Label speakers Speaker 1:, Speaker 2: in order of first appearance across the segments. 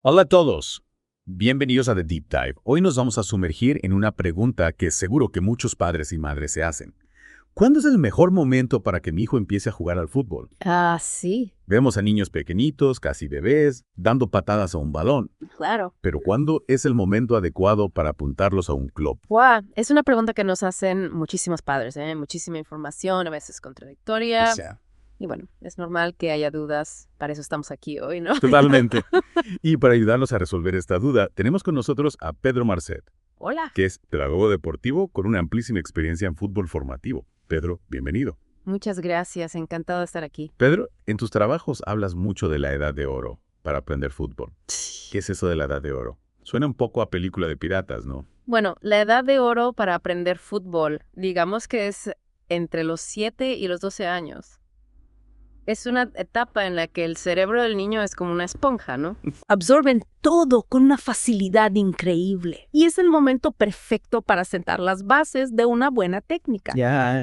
Speaker 1: Hola a todos, bienvenidos a The Deep Dive. Hoy nos vamos a sumergir en una pregunta que seguro que muchos padres y madres se hacen. ¿Cuándo es el mejor momento para que mi hijo empiece a jugar al fútbol?
Speaker 2: Sí,
Speaker 1: Vemos a niños pequeñitos, casi bebés, dando patadas a un balón.
Speaker 2: claro.
Speaker 1: Pero ¿cuándo es el momento adecuado para apuntarlos a un club?
Speaker 2: Wow, es una pregunta que nos hacen muchísimos padres, ¿eh? Muchísima información, a veces contradictoria. Y bueno, es normal que haya dudas, para eso estamos aquí hoy, ¿no?
Speaker 1: Totalmente. Y para ayudarnos a resolver esta duda, tenemos con nosotros a Pedro Marcet,
Speaker 2: Hola.
Speaker 1: que es pedagogo deportivo con una amplísima experiencia en fútbol formativo. Pedro, bienvenido.
Speaker 2: Muchas gracias, encantado de estar aquí.
Speaker 1: Pedro, en tus trabajos hablas mucho de la edad de oro para aprender fútbol. ¿Qué es eso de la edad de oro? Suena un poco a película de piratas, ¿no?
Speaker 2: Bueno, la edad de oro para aprender fútbol, digamos que es entre los 7 y los 12 años. Es una etapa en la que el cerebro del niño es como una esponja, ¿no?
Speaker 3: Absorben todo con una facilidad increíble. Y es el momento perfecto para sentar las bases de una buena técnica.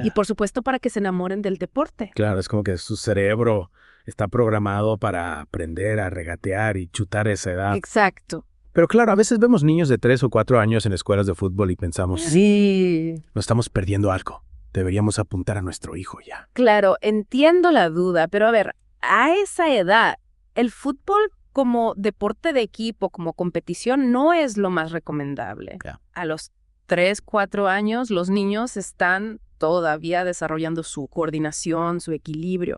Speaker 3: Y por supuesto para que se enamoren del deporte.
Speaker 4: Claro, es como que su cerebro está programado para aprender a regatear y chutar a esa edad.
Speaker 2: Exacto.
Speaker 4: Pero claro, a veces vemos niños de 3 o 4 años en escuelas de fútbol y pensamos,
Speaker 2: Sí.
Speaker 4: nos estamos perdiendo algo. Deberíamos apuntar a nuestro hijo ya.
Speaker 2: Claro, entiendo la duda, pero a ver, a esa edad, el fútbol como deporte de equipo, como competición, no es lo más recomendable.
Speaker 4: Ya.
Speaker 2: A los 3, 4 años, los niños están todavía desarrollando su coordinación, su equilibrio.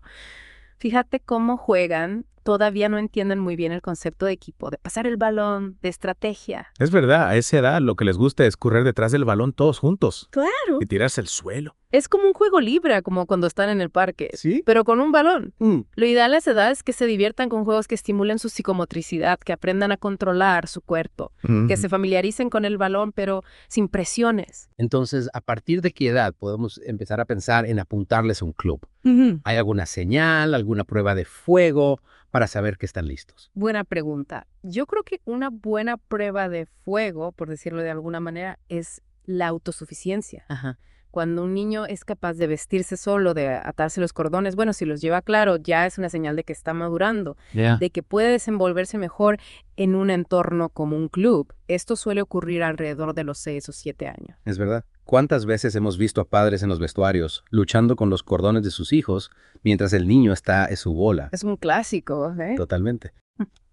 Speaker 2: Fíjate cómo juegan, todavía no entienden muy bien el concepto de equipo, de pasar el balón, de estrategia.
Speaker 4: Es verdad, a esa edad lo que les gusta es correr detrás del balón todos juntos
Speaker 3: Claro.
Speaker 4: y tirarse al suelo.
Speaker 2: Es como un juego libre, como cuando están en el parque,
Speaker 4: ¿Sí?
Speaker 2: pero con un balón.
Speaker 4: Mm.
Speaker 2: Lo ideal a esa edad es que se diviertan con juegos que estimulen su psicomotricidad, que aprendan a controlar su cuerpo, que se familiaricen con el balón, pero sin presiones.
Speaker 5: Entonces, ¿a partir de qué edad podemos empezar a pensar en apuntarles a un club?
Speaker 3: Ujú.
Speaker 5: ¿Hay alguna señal, alguna prueba de fuego para saber que están listos?
Speaker 2: Buena pregunta. Yo creo que una buena prueba de fuego, por decirlo de alguna manera, es la autosuficiencia.
Speaker 5: Ajá.
Speaker 2: Cuando un niño es capaz de vestirse solo, de atarse los cordones, bueno, si los lleva claro, ya es una señal de que está madurando, de que puede desenvolverse mejor en un entorno como un club. Esto suele ocurrir alrededor de los 6 o 7 años.
Speaker 5: Es verdad. ¿Cuántas veces hemos visto a padres en los vestuarios luchando con los cordones de sus hijos mientras el niño está en su bola?
Speaker 2: Es un clásico, ¿eh?
Speaker 5: Totalmente.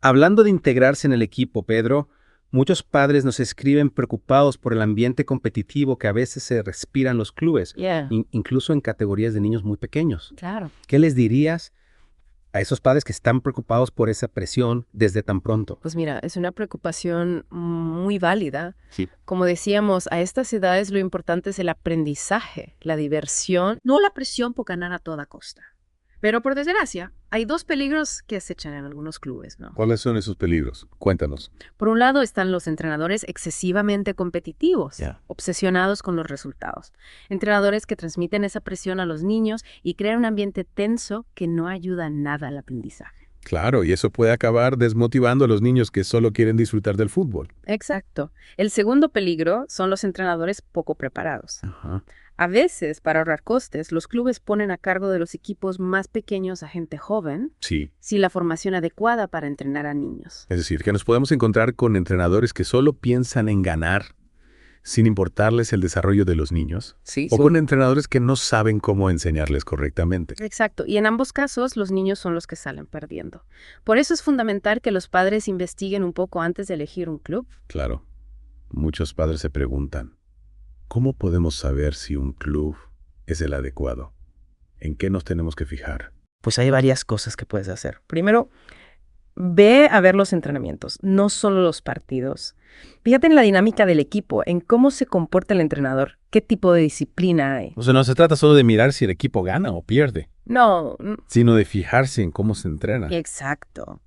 Speaker 5: Hablando de integrarse en el equipo, Pedro, muchos padres nos escriben preocupados por el ambiente competitivo que a veces se respira en los clubes,
Speaker 2: Yeah,
Speaker 5: incluso en categorías de niños muy pequeños.
Speaker 2: claro.
Speaker 5: ¿Qué les dirías a esos padres que están preocupados por esa presión desde tan pronto?
Speaker 2: Pues mira, es una preocupación muy válida.
Speaker 5: Sí.
Speaker 2: Como decíamos, a estas edades lo importante es el aprendizaje, la diversión.
Speaker 3: No la presión por ganar a toda costa.
Speaker 2: Pero por desgracia, hay dos peligros que acechan en algunos clubes, ¿no?
Speaker 1: ¿Cuáles son esos peligros? Cuéntanos.
Speaker 2: Por un lado están los entrenadores excesivamente competitivos,
Speaker 4: Ya.
Speaker 2: obsesionados con los resultados. Entrenadores que transmiten esa presión a los niños y crean un ambiente tenso que no ayuda nada al aprendizaje.
Speaker 1: Claro, y eso puede acabar desmotivando a los niños que solo quieren disfrutar del fútbol.
Speaker 2: Exacto. El segundo peligro son los entrenadores poco preparados.
Speaker 4: Ajá.
Speaker 2: A veces, para ahorrar costes, los clubes ponen a cargo de los equipos más pequeños a gente joven,
Speaker 1: Sí,
Speaker 2: sin la formación adecuada para entrenar a niños.
Speaker 1: es decir, que nos podemos encontrar con entrenadores que solo piensan en ganar, sin importarles el desarrollo de los niños,
Speaker 2: Sí,
Speaker 1: o con entrenadores que no saben cómo enseñarles correctamente.
Speaker 2: Exacto, y en ambos casos los niños son los que salen perdiendo. Por eso es fundamental que los padres investiguen un poco antes de elegir un club.
Speaker 1: Claro, muchos padres se preguntan, ¿cómo podemos saber si un club es el adecuado? ¿En qué nos tenemos que fijar?
Speaker 6: Pues hay varias cosas que puedes hacer. Primero, ve a ver los entrenamientos, no solo los partidos. Fíjate en la dinámica del equipo, en cómo se comporta el entrenador, qué tipo de disciplina hay.
Speaker 4: O sea, no se trata solo de mirar si el equipo gana o pierde,
Speaker 2: No,
Speaker 4: sino de fijarse en cómo se entrena.
Speaker 2: exacto.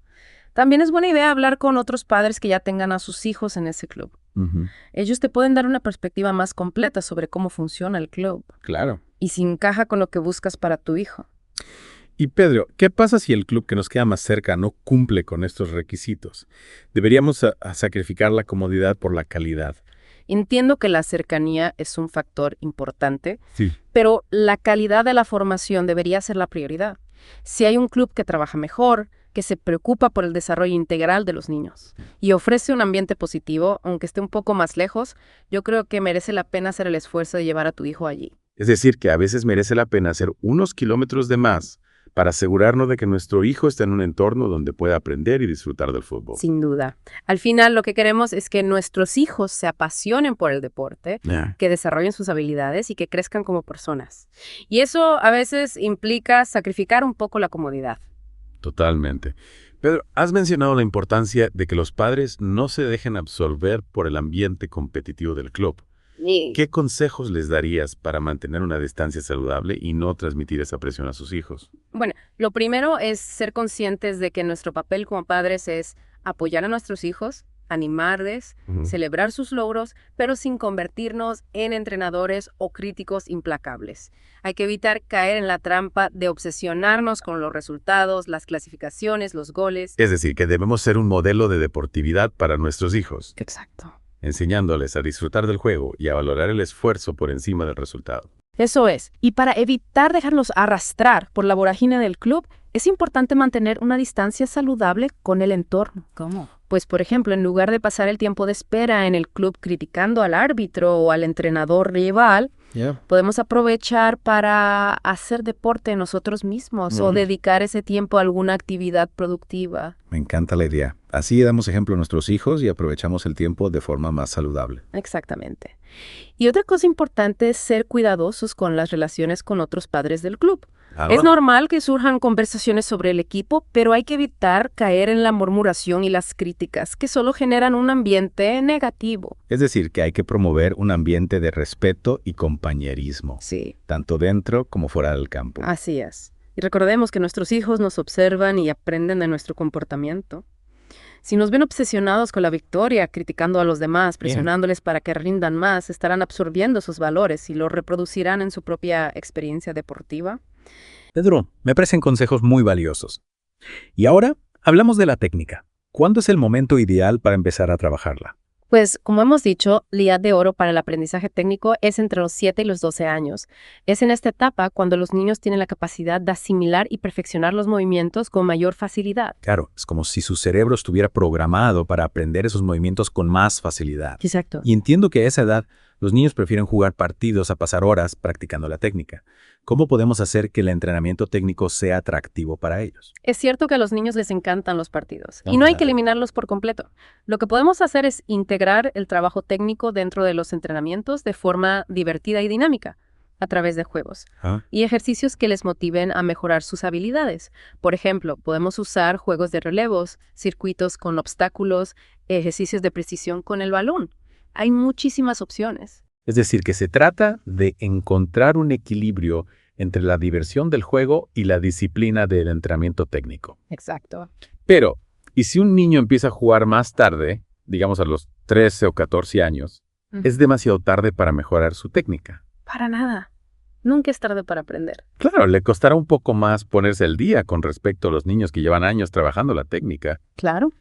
Speaker 2: También es buena idea hablar con otros padres que ya tengan a sus hijos en ese club.
Speaker 4: Ujú.
Speaker 2: Ellos te pueden dar una perspectiva más completa sobre cómo funciona el club
Speaker 4: Claro.
Speaker 2: y si encaja con lo que buscas para tu hijo.
Speaker 4: Y Pedro, ¿qué pasa si el club que nos queda más cerca no cumple con estos requisitos? ¿Deberíamos a sacrificar la comodidad por la calidad?
Speaker 2: Entiendo que la cercanía es un factor importante,
Speaker 4: Sí.
Speaker 2: pero la calidad de la formación debería ser la prioridad. Si hay un club que trabaja mejor, que se preocupa por el desarrollo integral de los niños y ofrece un ambiente positivo, aunque esté un poco más lejos, yo creo que merece la pena hacer el esfuerzo de llevar a tu hijo allí.
Speaker 1: Es decir, que a veces merece la pena hacer unos kilómetros de más para asegurarnos de que nuestro hijo esté en un entorno donde pueda aprender y disfrutar del fútbol.
Speaker 2: Sin duda. Al final, lo que queremos es que nuestros hijos se apasionen por el deporte, que desarrollen sus habilidades y que crezcan como personas. Y eso a veces implica sacrificar un poco la comodidad.
Speaker 1: Totalmente. Pedro, has mencionado la importancia de que los padres no se dejen absorber por el ambiente competitivo del club. ¿Qué consejos les darías para mantener una distancia saludable y no transmitir esa presión a sus hijos?
Speaker 2: Bueno, lo primero es ser conscientes de que nuestro papel como padres es apoyar a nuestros hijos, animarles, celebrar sus logros, pero sin convertirnos en entrenadores o críticos implacables. Hay que evitar caer en la trampa de obsesionarnos con los resultados, las clasificaciones, los goles.
Speaker 1: Es decir, que debemos ser un modelo de deportividad para nuestros hijos.
Speaker 2: Exacto.
Speaker 1: Enseñándoles a disfrutar del juego y a valorar el esfuerzo por encima del resultado.
Speaker 3: Eso es. Y para evitar dejarlos arrastrar por la vorágine del club, es importante mantener una distancia saludable con el entorno.
Speaker 2: ¿Cómo? Pues, por ejemplo, en lugar de pasar el tiempo de espera en el club criticando al árbitro o al entrenador rival, podemos aprovechar para hacer deporte nosotros mismos o dedicar ese tiempo a alguna actividad productiva.
Speaker 4: Me encanta la idea. Así damos ejemplo a nuestros hijos y aprovechamos el tiempo de forma más saludable.
Speaker 2: Exactamente. Y otra cosa importante es ser cuidadosos con las relaciones con otros padres del club. Es normal que surjan conversaciones sobre el equipo, pero hay que evitar caer en la murmuración y las críticas, que solo generan un ambiente negativo.
Speaker 4: Es decir, que hay que promover un ambiente de respeto y compañerismo.
Speaker 2: Sí.
Speaker 4: Tanto dentro como fuera del campo.
Speaker 2: Así es. Y recordemos que nuestros hijos nos observan y aprenden de nuestro comportamiento. Si nos ven obsesionados con la victoria, criticando a los demás, presionándoles para que rindan más, estarán absorbiendo sus valores y los reproducirán en su propia experiencia deportiva.
Speaker 5: Pedro, me parecen consejos muy valiosos. Y ahora, hablamos de la técnica. ¿Cuándo es el momento ideal para empezar a trabajarla?
Speaker 2: Pues, como hemos dicho, la edad de oro para el aprendizaje técnico es entre los 7 y los 12 años. Es en esta etapa cuando los niños tienen la capacidad de asimilar y perfeccionar los movimientos con mayor facilidad.
Speaker 5: Claro, es como si su cerebro estuviera programado para aprender esos movimientos con más facilidad.
Speaker 2: Exacto.
Speaker 5: Y entiendo que a esa edad los niños prefieren jugar partidos a pasar horas practicando la técnica. ¿Cómo podemos hacer que el entrenamiento técnico sea atractivo para ellos?
Speaker 2: Es cierto que a los niños les encantan los partidos y no hay que eliminarlos por completo. Lo que podemos hacer es integrar el trabajo técnico dentro de los entrenamientos de forma divertida y dinámica, a través de juegos y ejercicios que les motiven a mejorar sus habilidades. Por ejemplo, podemos usar juegos de relevos, circuitos con obstáculos, ejercicios de precisión con el balón. Hay muchísimas opciones.
Speaker 5: Es decir, que se trata de encontrar un equilibrio entre la diversión del juego y la disciplina del entrenamiento técnico.
Speaker 2: Exacto.
Speaker 1: Pero, ¿y si un niño empieza a jugar más tarde, digamos a los 13 o 14 años, es demasiado tarde para mejorar su técnica?
Speaker 2: Para nada. Nunca es tarde para aprender.
Speaker 1: Claro, le costará un poco más ponerse al día con respecto a los niños que llevan años trabajando la técnica.
Speaker 2: Claro.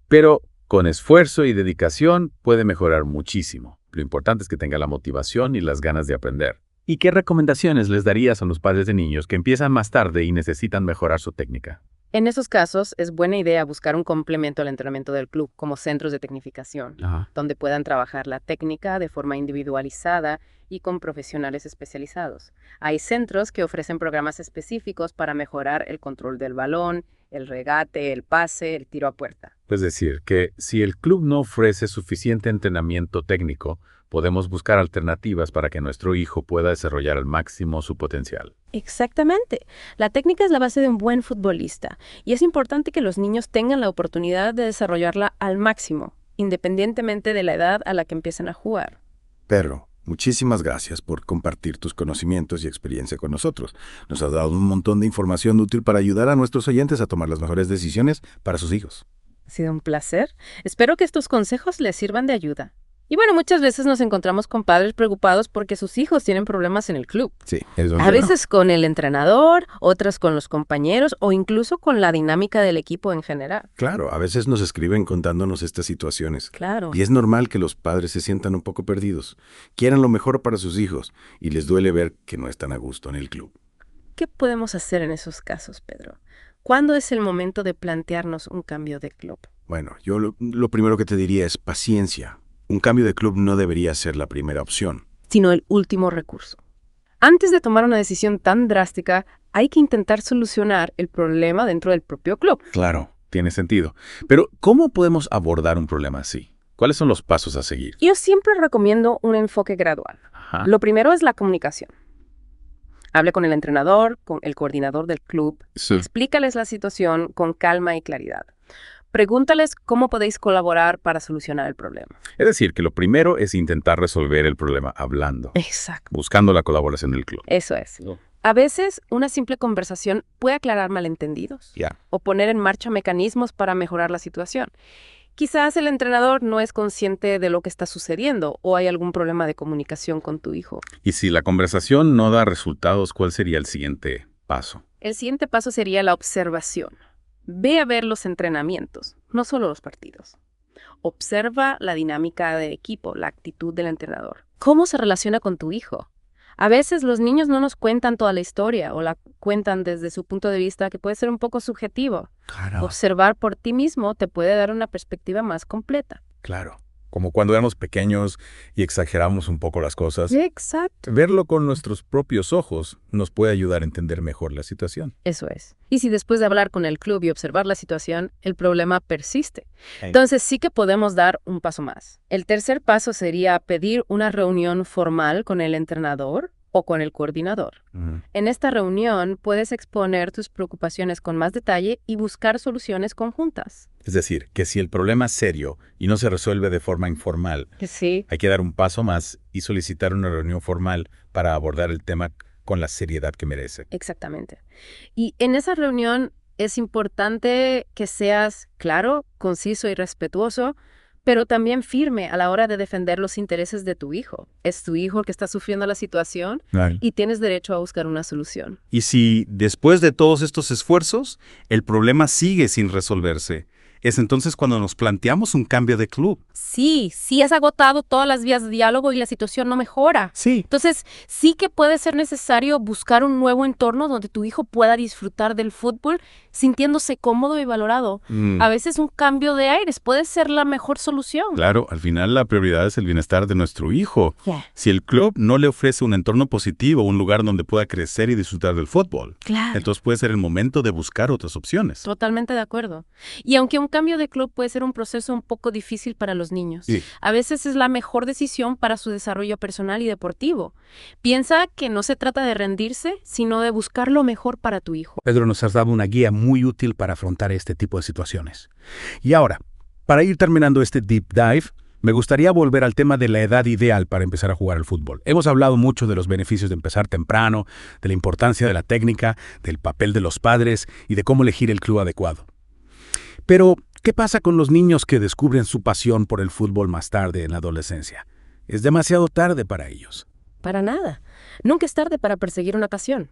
Speaker 1: Pero con esfuerzo y dedicación puede mejorar muchísimo. Lo importante es que tenga la motivación y las ganas de aprender.
Speaker 5: ¿Y qué recomendaciones les darías a los padres de niños que empiezan más tarde y necesitan mejorar su técnica?
Speaker 2: En esos casos, es buena idea buscar un complemento al entrenamiento del club, como centros de tecnificación, donde puedan trabajar la técnica de forma individualizada y con profesionales especializados. Hay centros que ofrecen programas específicos para mejorar el control del balón, el regate, el pase, el tiro a puerta.
Speaker 1: Es decir, que si el club no ofrece suficiente entrenamiento técnico, podemos buscar alternativas para que nuestro hijo pueda desarrollar al máximo su potencial.
Speaker 2: Exactamente. La técnica es la base de un buen futbolista y es importante que los niños tengan la oportunidad de desarrollarla al máximo, independientemente de la edad a la que empiecen a jugar.
Speaker 7: Pedro, muchísimas gracias por compartir tus conocimientos y experiencia con nosotros. Nos has dado un montón de información útil para ayudar a nuestros oyentes a tomar las mejores decisiones para sus hijos.
Speaker 2: Ha sido un placer. Espero que estos consejos les sirvan de ayuda. Y bueno, muchas veces nos encontramos con padres preocupados porque sus hijos tienen problemas en el club.
Speaker 7: Sí, eso es
Speaker 2: A veces con el entrenador, otras con los compañeros o incluso con la dinámica del equipo en general.
Speaker 7: Claro, a veces nos escriben contándonos estas situaciones.
Speaker 2: Claro.
Speaker 7: Y es normal que los padres se sientan un poco perdidos, quieran lo mejor para sus hijos y les duele ver que no están a gusto en el club.
Speaker 2: ¿Qué podemos hacer en esos casos, Pedro? ¿Cuándo es el momento de plantearnos un cambio de club?
Speaker 7: Bueno, yo lo primero que te diría es paciencia. Un cambio de club no debería ser la primera opción.
Speaker 2: Sino el último recurso. Antes de tomar una decisión tan drástica, hay que intentar solucionar el problema dentro del propio club.
Speaker 1: Claro, tiene sentido. Pero, ¿cómo podemos abordar un problema así? ¿Cuáles son los pasos a seguir?
Speaker 2: Yo siempre recomiendo un enfoque gradual.
Speaker 1: Ajá.
Speaker 2: Lo primero es la comunicación. Hable con el entrenador, con el coordinador del club.
Speaker 1: Sí.
Speaker 2: Explícales la situación con calma y claridad. Pregúntales cómo podéis colaborar para solucionar el problema.
Speaker 1: Es decir, que lo primero es intentar resolver el problema hablando,
Speaker 2: Exacto.
Speaker 1: buscando la colaboración del club.
Speaker 2: Eso es. A veces, una simple conversación puede aclarar malentendidos o poner en marcha mecanismos para mejorar la situación. Quizás el entrenador no es consciente de lo que está sucediendo o hay algún problema de comunicación con tu hijo.
Speaker 1: Y si la conversación no da resultados, ¿cuál sería el siguiente paso?
Speaker 2: El siguiente paso sería la observación. Ve a ver los entrenamientos, no solo los partidos. Observa la dinámica del equipo, la actitud del entrenador. ¿Cómo se relaciona con tu hijo? A veces los niños no nos cuentan toda la historia o la cuentan desde su punto de vista que puede ser un poco subjetivo.
Speaker 4: Claro.
Speaker 2: Observar por ti mismo te puede dar una perspectiva más completa.
Speaker 4: Claro. Como cuando éramos pequeños y exageramos un poco las cosas.
Speaker 2: Exacto.
Speaker 4: Verlo con nuestros propios ojos nos puede ayudar a entender mejor la situación.
Speaker 2: Eso es. Y si después de hablar con el club y observar la situación, el problema persiste, entonces sí que podemos dar un paso más. El tercer paso sería pedir una reunión formal con el entrenador o con el coordinador. En esta reunión puedes exponer tus preocupaciones con más detalle y buscar soluciones conjuntas.
Speaker 4: Es decir, que si el problema es serio y no se resuelve de forma informal,
Speaker 2: Sí.
Speaker 4: hay que dar un paso más y solicitar una reunión formal para abordar el tema con la seriedad que merece.
Speaker 2: Exactamente. Y en esa reunión es importante que seas claro, conciso y respetuoso, pero también firme a la hora de defender los intereses de tu hijo. Es tu hijo el que está sufriendo la situación y tienes derecho a buscar una solución.
Speaker 8: Y si después de todos estos esfuerzos, el problema sigue sin resolverse, es entonces cuando nos planteamos un cambio de club.
Speaker 2: Sí has agotado todas las vías de diálogo y la situación no mejora.
Speaker 8: Sí.
Speaker 2: Entonces, sí que puede ser necesario buscar un nuevo entorno donde tu hijo pueda disfrutar del fútbol sintiéndose cómodo y valorado. A veces un cambio de aires puede ser la mejor solución.
Speaker 8: Claro, al final la prioridad es el bienestar de nuestro hijo. Si el club no le ofrece un entorno positivo, un lugar donde pueda crecer y disfrutar del fútbol, entonces puede ser el momento de buscar otras opciones.
Speaker 2: Totalmente de acuerdo. Y aunque un cambio de club puede ser un proceso un poco difícil para los niños, a veces es la mejor decisión para su desarrollo personal y deportivo. Piensa que no se trata de rendirse, sino de buscar lo mejor para tu hijo.
Speaker 9: Pedro, nos has dado una guía muy útil para afrontar este tipo de situaciones. Y ahora, para ir terminando este deep dive, me gustaría volver al tema de la edad ideal para empezar a jugar al fútbol. Hemos hablado mucho de los beneficios de empezar temprano, de la importancia de la técnica, del papel de los padres y de cómo elegir el club adecuado. Pero, ¿qué pasa con los niños que descubren su pasión por el fútbol más tarde en la adolescencia? ¿Es demasiado tarde para ellos?
Speaker 2: Para nada. Nunca es tarde para perseguir una pasión.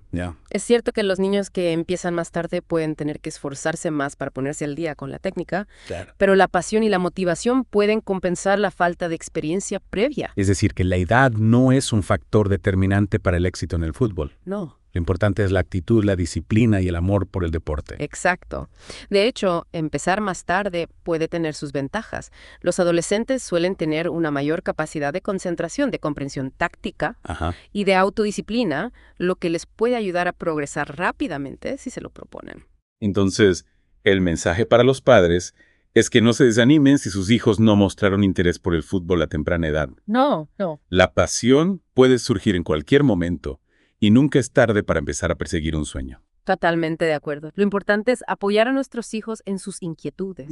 Speaker 2: Es cierto que los niños que empiezan más tarde pueden tener que esforzarse más para ponerse al día con la técnica, pero la pasión y la motivación pueden compensar la falta de experiencia previa.
Speaker 9: Es decir, que la edad no es un factor determinante para el éxito en el fútbol.
Speaker 2: No.
Speaker 9: Lo importante es la actitud, la disciplina y el amor por el deporte.
Speaker 2: Exacto. De hecho, empezar más tarde puede tener sus ventajas. Los adolescentes suelen tener una mayor capacidad de concentración, de comprensión táctica y de autodisciplina, lo que les puede ayudar a progresar rápidamente si se lo proponen.
Speaker 1: Entonces, el mensaje para los padres es que no se desanimen si sus hijos no mostraron interés por el fútbol a temprana edad.
Speaker 2: No.
Speaker 1: La pasión puede surgir en cualquier momento. Y nunca es tarde para empezar a perseguir un sueño.
Speaker 2: Totalmente de acuerdo. Lo importante es apoyar a nuestros hijos en sus inquietudes,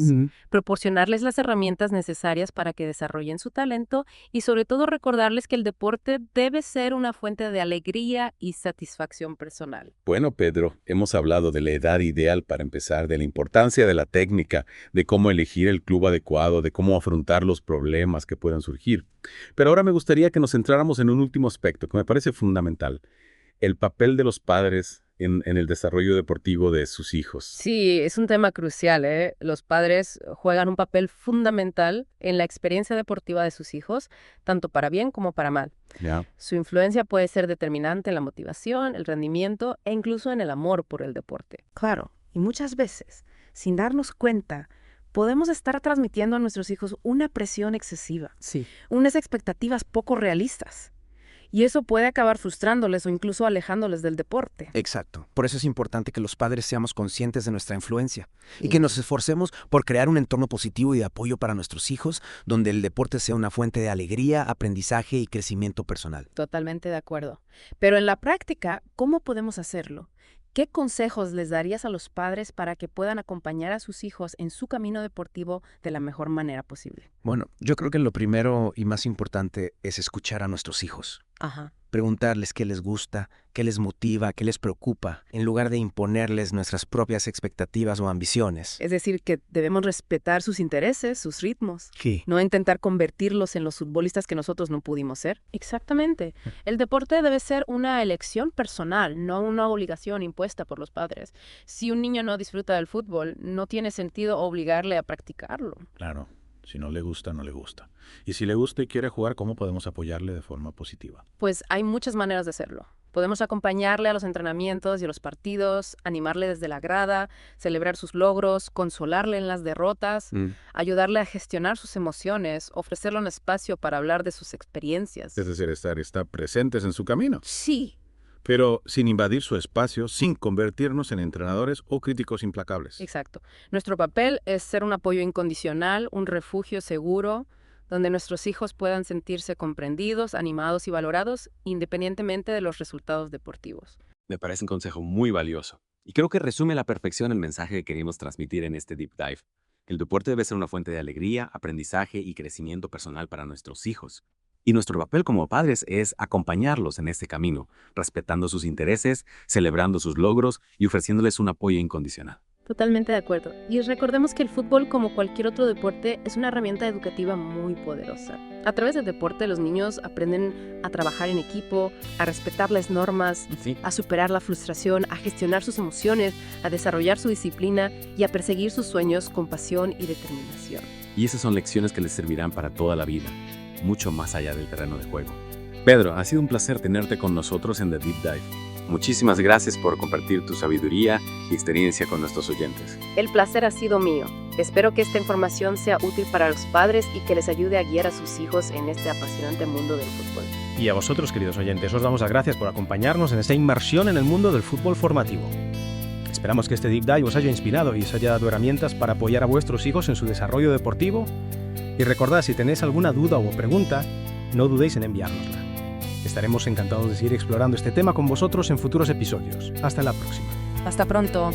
Speaker 2: proporcionarles las herramientas necesarias para que desarrollen su talento y sobre todo recordarles que el deporte debe ser una fuente de alegría y satisfacción personal.
Speaker 1: Bueno, Pedro, hemos hablado de la edad ideal para empezar, de la importancia de la técnica, de cómo elegir el club adecuado, de cómo afrontar los problemas que puedan surgir. Pero ahora me gustaría que nos centráramos en un último aspecto que me parece fundamental. El papel de los padres en el desarrollo deportivo de sus hijos.
Speaker 2: Sí, es un tema crucial, ¿eh? Los padres juegan un papel fundamental en la experiencia deportiva de sus hijos, tanto para bien como para mal. Su influencia puede ser determinante en la motivación, el rendimiento e incluso en el amor por el deporte. Claro.
Speaker 3: Y muchas veces, sin darnos cuenta, podemos estar transmitiendo a nuestros hijos una presión excesiva, unas expectativas poco realistas. Y eso puede acabar frustrándoles o incluso alejándoles del deporte.
Speaker 10: Exacto. Por eso es importante que los padres seamos conscientes de nuestra influencia y que nos esforcemos por crear un entorno positivo y de apoyo para nuestros hijos, donde el deporte sea una fuente de alegría, aprendizaje y crecimiento personal.
Speaker 3: Totalmente de acuerdo. Pero en la práctica, ¿cómo podemos hacerlo? ¿Qué consejos les darías a los padres para que puedan acompañar a sus hijos en su camino deportivo de la mejor manera posible?
Speaker 10: Bueno, yo creo que lo primero y más importante es escuchar a nuestros hijos. Preguntarles qué les gusta, qué les motiva, qué les preocupa, en lugar de imponerles nuestras propias expectativas o ambiciones.
Speaker 3: Es decir, que debemos respetar sus intereses, sus ritmos.
Speaker 10: Sí.
Speaker 3: No intentar convertirlos en los futbolistas que nosotros no pudimos ser. Exactamente. El deporte debe ser una elección personal, no una obligación impuesta por los padres. Si un niño no disfruta del fútbol, no tiene sentido obligarle a practicarlo.
Speaker 8: Claro. Si no le gusta, no le gusta. Y si le gusta y quiere jugar, ¿cómo podemos apoyarle de forma positiva?
Speaker 3: Pues hay muchas maneras de hacerlo. Podemos acompañarle a los entrenamientos y a los partidos, animarle desde la grada, celebrar sus logros, consolarle en las derrotas, ayudarle a gestionar sus emociones, ofrecerle un espacio para hablar de sus experiencias.
Speaker 8: Es decir, estar presentes en su camino.
Speaker 3: Sí.
Speaker 8: Pero sin invadir su espacio, sin convertirnos en entrenadores o críticos implacables.
Speaker 3: Exacto. Nuestro papel es ser un apoyo incondicional, un refugio seguro, donde nuestros hijos puedan sentirse comprendidos, animados y valorados, independientemente de los resultados deportivos.
Speaker 11: Me parece un consejo muy valioso. Y creo que resume a la perfección el mensaje que queremos transmitir en este Deep Dive. El deporte debe ser una fuente de alegría, aprendizaje y crecimiento personal para nuestros hijos. Y nuestro papel como padres es acompañarlos en este camino, respetando sus intereses, celebrando sus logros y ofreciéndoles un apoyo incondicional.
Speaker 3: Totalmente de acuerdo. Y recordemos que el fútbol, como cualquier otro deporte, es una herramienta educativa muy poderosa. A través del deporte, los niños aprenden a trabajar en equipo, a respetar las normas, a superar la frustración, a gestionar sus emociones, a desarrollar su disciplina y a perseguir sus sueños con pasión y determinación.
Speaker 11: Y esas son lecciones que les servirán para toda la vida, mucho más allá del terreno de juego. Pedro, ha sido un placer tenerte con nosotros en The Deep Dive. Muchísimas gracias por compartir tu sabiduría y experiencia con nuestros oyentes.
Speaker 3: El placer ha sido mío. Espero que esta información sea útil para los padres y que les ayude a guiar a sus hijos en este apasionante mundo del fútbol.
Speaker 5: Y a vosotros, queridos oyentes, os damos las gracias por acompañarnos en esta inmersión en el mundo del fútbol formativo. Esperamos que este Deep Dive os haya inspirado y os haya dado herramientas para apoyar a vuestros hijos en su desarrollo deportivo. Y recordad, si tenéis alguna duda o pregunta, no dudéis en enviárnosla. Estaremos encantados de seguir explorando este tema con vosotros en futuros episodios. Hasta la próxima.
Speaker 3: Hasta pronto.